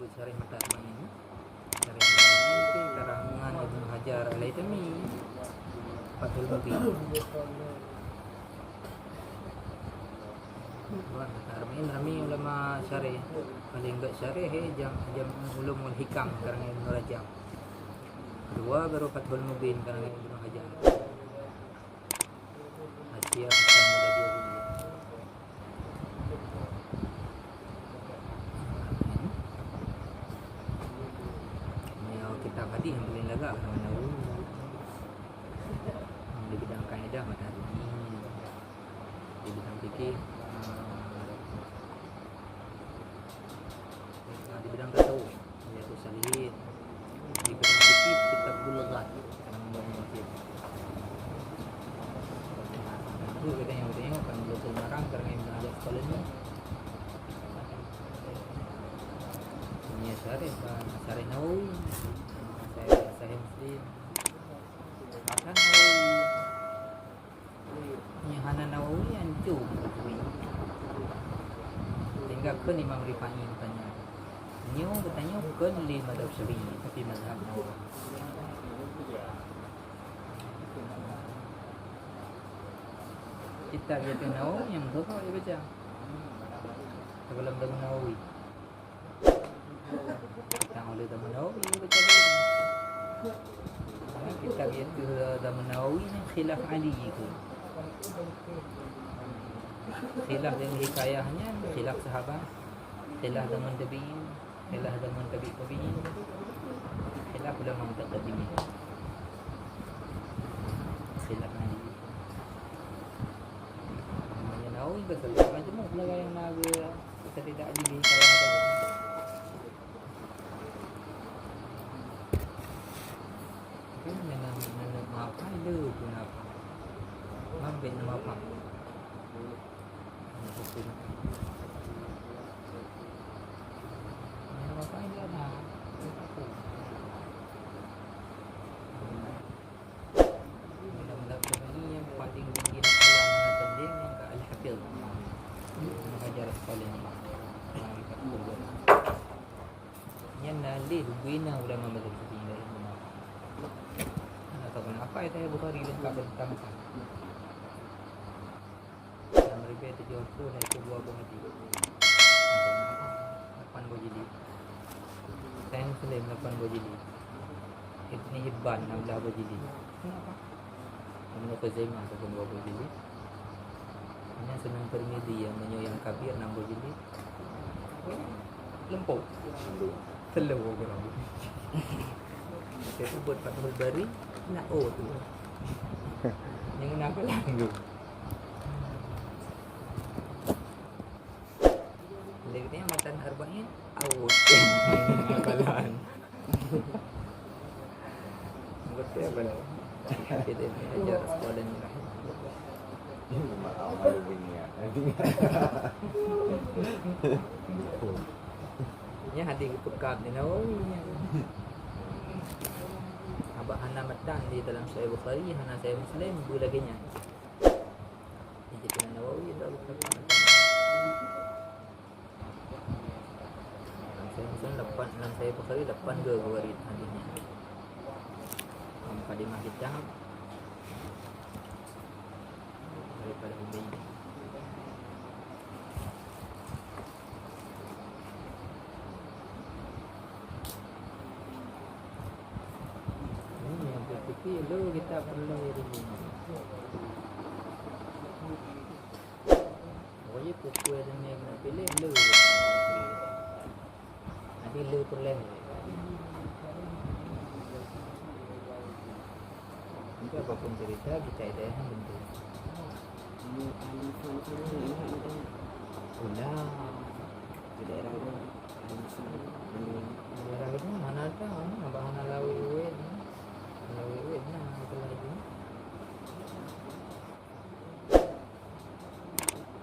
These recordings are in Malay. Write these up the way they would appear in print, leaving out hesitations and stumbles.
disebut Syarih Mata Arba'in. Syarih Mata Arba'in itu karangan Ibnu Hajar Al-Haytami, Fathul Mubin. Mata Arba'in ramai ulama syarih. Paling enggak syarih jam Ulumul Hikam karangan Ibnu Rajab. Kedua baru Fathul Mubin karangan Ibnu Hajar. Asia Hasan Mudadiyah. Kitab hadis yang paling lagak Nawawi di bidang kaidah matahari, di bidang fikih, di bidang tasawuf yaitu Salihin, di bidang fikih kitab Bulughat itu kita yang tengok kan Bulughul Maram karena Ibnu Hajar Asqalani punya syarih Nawawi, Sahih Muslim, bahkan Nawawi Hana Nawawi hancur sehingga kan Imam Rifai bertanya, Nyo bertanya bukan li madhab Syafi'i tapi mazhab Nawawi. Kitab Jati Nawawi yang betul dia baca sebelum Damun Nawawi. Yang oleh Damun Nawawi dia baca dulu. Kitab itu Damun Nawawi ni khilaf Ali itu. Khilaf yang hikayahnya khilaf sahabat, khilaf dengan tabi'in, khilaf dengan tabi'in, khilaf ulama mutaqaddimin. Khilaf Ali. Namanya Nawawi betul. Macam mana yang naga kita tidak adil hikayah tadi. Apa itu kenapa? Mampir nama apa? Nama apa ini ada? Mudah-mudahan ini yang paling tinggi dalam tanding yang ke Al-Hafidh mengajar sekolah yang yang nanti hubungan ulama mazhab Syafi'i dari atau kenapa itu ya Bukhari lengkap tentang dalam riwayat 70 itu 2 komedi 8 buah jilid, Sahih Muslim 8 buah jilid, Ibn Hibban 16 buah jilid. Kenapa? Ibn Khuzaimah 2 buah jilid. Ini Sunan Tirmidzi yang yang kabir 6 buah jilid. Lempuk telur orang. Saya buat Fathul Bari nak tu. Yang kenapa langgu? Lagi matan arba'in awut. Balan. Betul balan. Kita ajar sekolah ni. Ini malu dunia. Nya hati kepekap ni Nawawi. Abah Hana Matan di dalam Sahih Bukhari, Hana Sahih Muslim, dua laginya. Ini jadi Nawawi dah bukan dalam Sahih Muslim 8, dalam Sahih Bukhari 8 ke warid hadisnya. Mukadimah kitab daripada Humaydi. Tapi lu kita perlu ini. Pokoknya pukul yang nak pilih lu. Nanti lu perlu. Nanti apapun cerita kita ada yang bentuk. Udah. Di daerah itu mana ada? Abah Hana Lawi.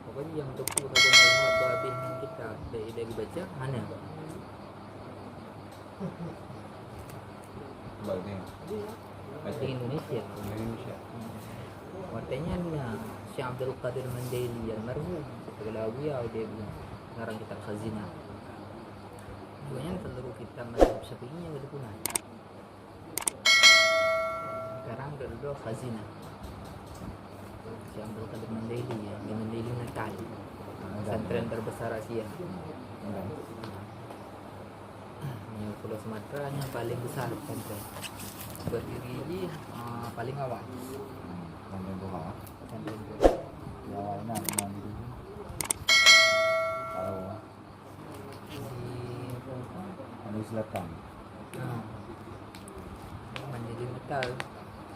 Pokoknya yang tuku hukum mazhab habis kita dari baca mana? Baliknya. Di Indonesia. Artinya Syekh Abdul Qadir Mandaili almarhum, kepala beliau dia bilang ngarang kitab Khazinah. Banyak seluruh kita mazhab Syafi'i yang ada punah. Sekarang dua khazina. Si Abdul Qadir Mandaili ya, di Mandaili Natal. Pesantren terbesar Asia. Ini Pulau Sumatera yang paling besar pesantren. Berdiri di paling awal. Pesantren Doha. Pesantren itu. Di awalnya memang di sini. Kalau di selatan. Menjadi Natal.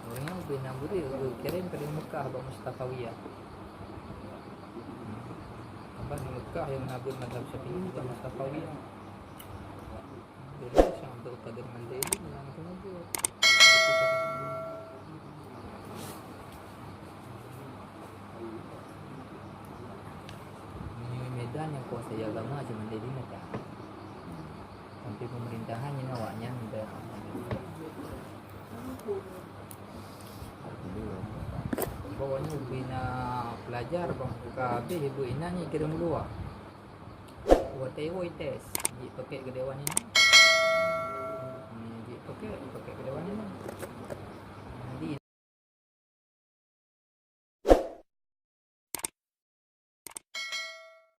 Orangnya lebih namburi, kirim ke Mekah Abang Mustafawiyah. Abang di Mekah yang nabur mazhab Syafi'i bukan Mustafawiyah. Dulu Syekh Abdul Qadir Mandaili menang itu nabur. Ini Medan yang kuasai agama cuma Mandaili Natal. Sampai pemerintahannya awaknya udah pokoknya bina pelajar bang KB ibu inanya kirim luar buat tes di pakai ke dewan ini di pakai ke dewan ini